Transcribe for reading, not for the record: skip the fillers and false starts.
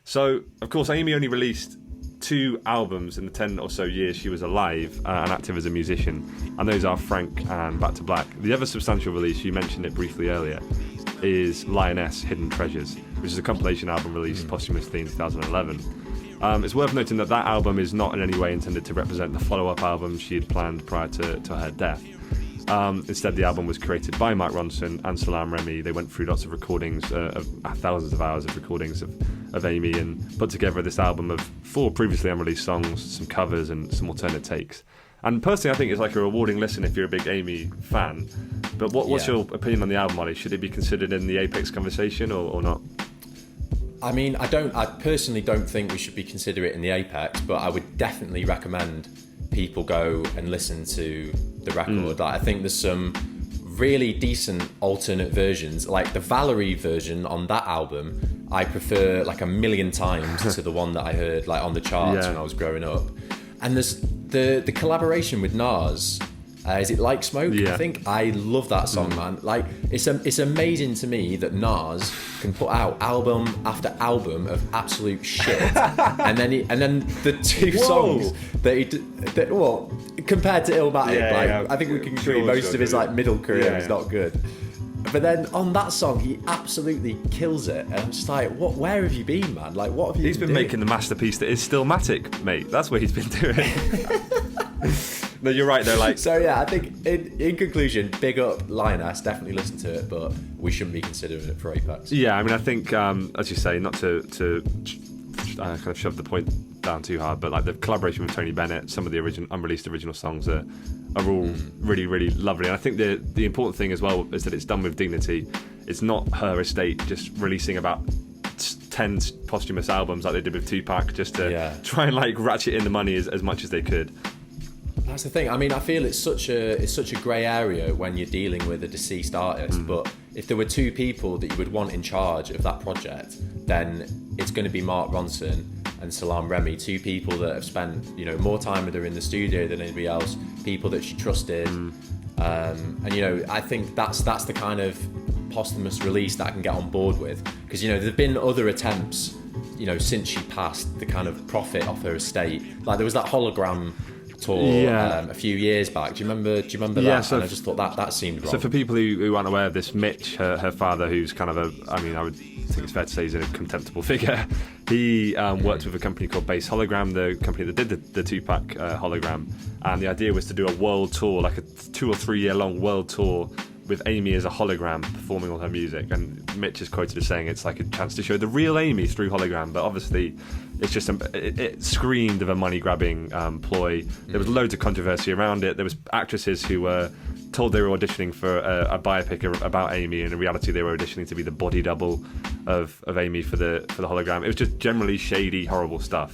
So, of course, Amy only released 2 albums in the 10 or so years she was alive and active as a musician, and those are Frank and Back to Black. The other substantial release, you mentioned it briefly earlier, is Lioness, Hidden Treasures, which is a compilation album released posthumously in 2011. It's worth noting that album is not in any way intended to represent the follow-up album she had planned prior to her death. Instead, the album was created by Mark Ronson and Salaam Remi. They went through lots of recordings, of thousands of hours of recordings of Amy, and put together this album of 4 previously unreleased songs, some covers, and some alternate takes. And personally, I think it's like a rewarding listen if you're a big Amy fan. But what's your opinion on the album, Ollie? Should it be considered in the Apex conversation or not? I mean, I personally don't think we should be considering it in the Apex, but I would definitely recommend people go and listen to the record. Like, I think there's some really decent alternate versions. Like the Valerie version on that album, I prefer like a million times to the one that I heard like on the charts when I was growing up. And there's the collaboration with Nas. Is it Like Smoke? Yeah. I think I love that song, man. Like, it's amazing to me that Nas can put out album after album of absolute shit, and then the 2 songs that he compared to Illmatic, I think we can agree most of his like middle career is not good. But then on that song, he absolutely kills it, and I'm just like, what? Where have you been, man? Like, what have you? He's been making the masterpiece that is Stillmatic, mate. That's what he's been doing. No, you're right though. Like, so yeah, I think in conclusion, big up Lioness. Definitely listen to it, but we shouldn't be considering it for Apex. Yeah, I mean, I think as you say, not to kind of shove the point down too hard, but like the collaboration with Tony Bennett, some of the unreleased original songs are all really, really lovely. And I think the important thing as well is that it's done with dignity. It's not her estate just releasing about 10 posthumous albums like they did with Tupac just to try and like ratchet in the money as much as they could. That's the thing. I mean, I feel it's such a grey area when you're dealing with a deceased artist. But if there were 2 people that you would want in charge of that project, then it's going to be Mark Ronson and Salaam Remi, 2 people that have spent more time with her in the studio than anybody else, people that she trusted. And I think that's the kind of posthumous release that I can get on board with, because there've been other attempts since she passed to kind of profit off her estate. Like there was that hologram tour a few years back. Do you remember that? So, and I just thought that seemed wrong. So for people who aren't aware of this, Mitch, her father, who's kind of I would think it's fair to say he's a contemptible figure. He worked with a company called Base Hologram, the company that did the Tupac hologram, and the idea was to do a world tour, like a 2 or 3 year long world tour with Amy as a hologram performing all her music. And Mitch is quoted as saying it's like a chance to show the real Amy through hologram, but obviously it's just it screamed of a money grabbing ploy. There was loads of controversy around it. There was actresses who were told they were auditioning for a biopic about Amy, and in reality they were auditioning to be the body double of Amy for the hologram. It was just generally shady, horrible stuff.